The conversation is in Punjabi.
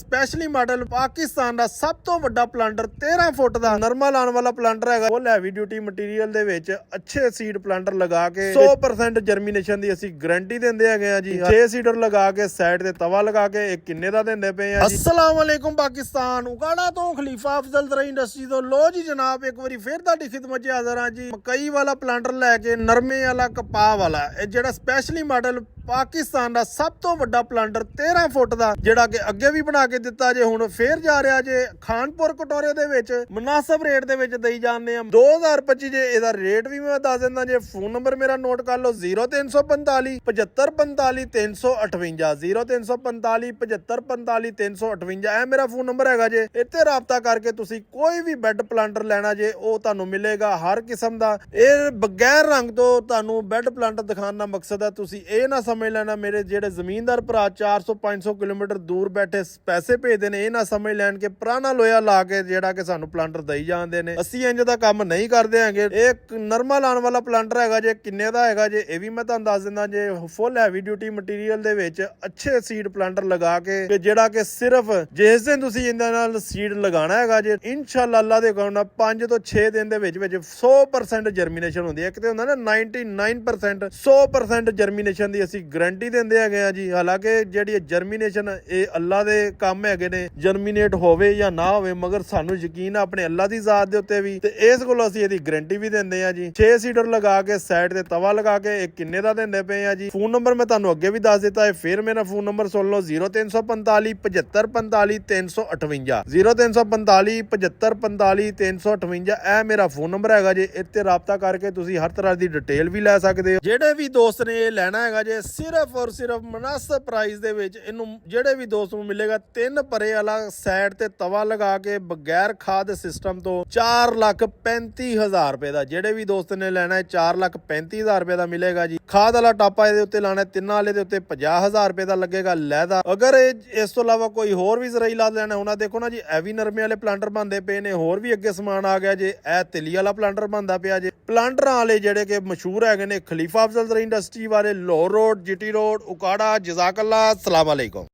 ਸਪੈਸ਼ਲੀ ਮਾਡਲ ਪਾਕਿਸਤਾਨ ਦਾ ਸਭ ਤੋਂ ਵੱਡਾ ਪਲਾਂਟਰ 13 ਫੁੱਟ ਦਾ ਨਰਮਾ ਲਾਉਣ ਵਾਲਾ ਪਲਾਂਟਰ ਹੈਗਾ। ਫੁੱਲ ਹੈਵੀ ਡਿਊਟੀ ਮਟੀਰੀਅਲ ਦੇ ਵਿੱਚ ਅੱਛੇ ਸੀਡ ਪਲਾਂਟਰ ਲਗਾ ਕੇ 100% ਜਰਮੀਨੇਸ਼ਨ ਦੀ ਅਸੀਂ ਗਾਰੰਟੀ ਦਿੰਦੇ ਹੈਗੇ ਆ ਜੀ। 6 ਸੀਡਰ ਲਗਾ ਕੇ ਸਾਈਡ ਤੇ ਤਵਾ ਲਗਾ ਕੇ ਇਹ ਕਿੰਨੇ ਦਾ ਦਿੰਦੇ ਪਏ ਆ ਜੀ। अस्सलाम वालेकुम पाकिस्तान उगाड़ा तो खलीफा अफजल ज़रा इंडस्ट्री तो लो जी जनाब एक बारी फिर ਤੁਹਾਡੀ ਖਿਦਮਤ 'ਚ ਹਾਜ਼ਰ ਹਾਂ ਜੀ। ਮਕਈ ਵਾਲਾ ਪਲਾਂਟਰ ਲੈ ਕੇ ਨਰਮੇ ਵਾਲਾ ਕਪਾਹ ਵਾਲਾ ਇਹ ਜਿਹੜਾ ਸਪੈਸ਼ਲੀ ਮਾਡਲ ਪਾਕਿਸਤਾਨ ਦਾ ਸਭ ਤੋਂ ਵੱਡਾ ਪਲਾਂਟਰ 13 ਫੁੱਟ ਦਾ ਜਿਹੜਾ ਕਿ ਅੱਗੇ ਵੀ ਬਣਾ ਕੇ ਦਿੱਤਾ ਜੇ, ਹੁਣ ਫੇਰ ਜਾ ਰਿਹਾ ਜੇ ਖਾਨਪੁਰ ਕਟੋਰੇ ਦੇ ਵਿੱਚ ਮੁਨਾਸਬ ਰੇਟ ਦੇ ਵਿੱਚ ਦੇਈ ਜਾਂਦੇ ਆ 2025 ਜੇ। ਇਹਦਾ ਰੇਟ ਵੀ ਮੈਂ ਦੱਸ ਦਿੰਦਾ ਜੇ। ਫੋਨ ਨੰਬਰ ਮੇਰਾ ਨੋਟ ਕਰ ਲਓ 0345 7545 358 0345 7545 358। ਇਹ ਮੇਰਾ ਫੋਨ ਨੰਬਰ ਹੈਗਾ ਜੇ। ਇੱਥੇ ਰਾਬਤਾ ਕਰਕੇ ਤੁਸੀਂ ਕੋਈ ਵੀ ਬੈੱਡ ਪਲਾਂਟਰ ਲੈਣਾ ਜੇ ਉਹ ਤੁਹਾਨੂੰ ਮਿਲੇਗਾ ਹਰ ਕਿਸਮ ਦਾ। ਇਹ ਬਗੈਰ ਰੰਗ ਤੋਂ ਤੁਹਾਨੂੰ ਬੈੱਡ ਪਲਾਂਟਰ ਦਿਖਾਉਣ ਦਾ ਮਕਸਦ ਹੈ। ਤੁਸੀਂ ਇਹ ਨਾ ਸਮਝ ਲੈਣਾ ਮੇਰੇ ਜਿਹੜੇ ਜ਼ਮੀਨਦਾਰ ਭਰਾ 400-500 ਕਿਲੋਮੀਟਰ ਦੂਰ ਬੈਠੇ ਪੈਸੇ ਭੇਜਦੇ ਨੇ, ਇਹ ਨਾ ਸਮਝ ਲੈਣ ਕਿ ਪੁਰਾਣਾ ਲੋਹਾ ਲਾ ਕੇ ਜਿਹੜਾ ਕਿ ਸਾਨੂੰ ਪਲਾਂਟਰ ਦੇਈ ਜਾਂਦੇ ਨੇ। ਅਸੀਂ ਇੰਜ ਦਾ ਕੰਮ ਨਹੀਂ ਕਰਦੇ ਹੈਗੇ। ਇਹ ਨਰਮਾ ਲਾਉਣ ਵਾਲਾ ਪਲਾਂਟਰ ਹੈਗਾ ਜੇ। ਕਿੰਨੇ ਦਾ ਹੈਗਾ ਜੇ ਇਹ ਵੀ ਮੈਂ ਤੁਹਾਨੂੰ ਦੱਸ ਦਿੰਦਾ ਜੇ। ਫੁੱਲ ਹੈਵੀ ਡਿਊਟੀ ਮਟੀਰੀਅਲ ਦੇ ਵਿੱਚ ਅੱਛੇ ਸੀਡ ਪਲਾਂਟਰ ਲਗਾ ਕੇ ਜਿਹੜਾ ਕਿ ਸਿਰਫ ਜਿਸ ਦਿਨ ਤੁਸੀਂ ਇਹਨਾਂ ਨਾਲ ਸੀਡ ਲਗਾਣਾ ਹੈਗਾ ਜੇ ਇਨਸ਼ਾਅੱਲਾ ਅੱਲਾ ਦੇ ਹੁਕਮ ਨਾਲ 5 ਤੋਂ 6 ਦਿਨ ਦੇ ਵਿੱਚ 100% ਜਰਮੀਨੇਸ਼ਨ ਹੁੰਦੀ ਹੈ। ਇੱਕ ਤੇ ਹੁੰਦਾ ਨਾ 99% 100% ਜਰਮੀਨੇਸ਼ਨ ਦੀ ਅਸੀਂ ਗਾਰੰਟੀ ਦਿੰਦੇ ਹੈਗੇ ਆ ਜੀ। ਹਾਲਾਂਕਿ ਜਿਹੜੀ ਜਰਮੀਨੇਸ਼ਨ ਇਹ ਅੱਲਾ ਦੇ ਕੰਮ ਹੈਗੇ ਨੇ, ਜਰਮੀਨੇਟ ਹੋਵੇ ਜਾਂ ਨਾ ਹੋਵੇ, ਮਗਰ ਸਾਨੂੰ ਯਕੀਨ ਆ ਆਪਣੇ ਅੱਲਾ ਦੀ ਜ਼ਾਤ ਦੇ ਉੱਤੇ ਵੀ, ਤੇ ਇਸ ਕੋਲੋਂ ਅਸੀਂ ਇਹਦੀ ਗਾਰੰਟੀ ਵੀ ਦਿੰਦੇ ਆ ਜੀ। 6 ਸੀਡਰ ਲਗਾ ਕੇ ਸਾਈਡ ਤੇ ਤਵਾ ਲਗਾ ਕੇ ਇਹ ਕਿੰਨੇ ਦਾ ਦਿੰਦੇ ਪਏ ਆ ਜੀ। ਫੋਨ ਨੰਬਰ ਮੈਂ ਤੁਹਾਨੂੰ ਅੱਗੇ ਵੀ ਦੱਸ ਦਿੱਤਾ ਹੈ, ਫਿਰ ਮੇਰਾ ਫੋਨ ਨੰਬਰ ਸੁਣ ਲਓ 0345 7545 358 0345 7545 358। ਇਹ ਮੇਰਾ ਫੋਨ ਨੰਬਰ ਹੈਗਾ ਜੇ। ਇੱਥੇ ਰਾਬਤਾ ਕਰਕੇ ਤੁਸੀਂ ਹਰ ਤਰ੍ਹਾਂ ਦੀ ਡਿਟੇਲ ਵੀ ਲੈ ਸਕਦੇ ਹੋ। ਜਿਹੜੇ ਵੀ ਦੋਸਤ ਨੇ ਇਹ ਲੈਣਾ ਹੈਗਾ ਜੇ ਸਿਰਫ ਔਰ ਸਿਰਫ ਮੁਨਾਸਬ ਪ੍ਰਾਈਸ ਦੇ ਵਿੱਚ ਇਹਨੂੰ ਜਿਹੜੇ ਵੀ ਦੋਸਤ ਨੂੰ ਮਿਲੇਗਾ 3 ਪਰੇ ਵਾਲਾ ਸਾਈਡ ਤੇ ਤਵਾ ਲਗਾ ਕੇ ਬਗੈਰ ਖਾਦ ਸਿਸਟਮ ਤੋਂ 4,35,000 ਰੁਪਏ ਦਾ। ਜਿਹੜੇ ਵੀ ਦੋਸਤ ਨੇ ਲੈਣਾ ਹੈ 4,35,000 ਰੁਪਏ ਦਾ ਮਿਲੇਗਾ ਜੀ। ਖਾਦ ਵਾਲਾ ਟਾਪਾ ਇਹਦੇ ਉੱਤੇ ਲਾਣਾ, ਤਿੰਨਾਂ ਵਾਲੇ ਦੇ ਉੱਤੇ 50,000 ਰੁਪਏ ਦਾ ਲੱਗੇਗਾ ਲਹਿਦਾ। ਅਗਰ ਇਸ ਤੋਂ ਇਲਾਵਾ ਕੋਈ ਹੋਰ ਵੀ ਜ਼ਰਾਈਲਾ ਲੈਣਾ ਹੋਣਾ, ਦੇਖੋ ਨਾ ਜੀ ਇਹ ਵੀ ਨਰਮੇ ਵਾਲੇ ਪਲਾਂਟਰ ਬਣਦੇ ਪਏ ਨੇ। ਹੋਰ ਵੀ ਅੱਗੇ ਸਮਾਨ ਆ ਗਿਆ ਜੇ। ਇਹ ਤਿਲੀ ਵਾਲਾ ਪਲਾਂਟਰ ਬਣਦਾ ਪਿਆ ਜੇ। ਪਲਾਂਟਰਾਂ ਵਾਲੇ ਜਿਹੜੇ ਕਿ ਮਸ਼ਹੂਰ ਹੈਗੇ ਨੇ ਖਲੀਫਾ ਅਫਜ਼ਲ ਜ਼ਰਾ ਇੰਡਸਟਰੀ ਵਾਲੇ, Lahore road, GT road, Okara. जज़ाकल्लाह, अस्सलाम वालेकुम।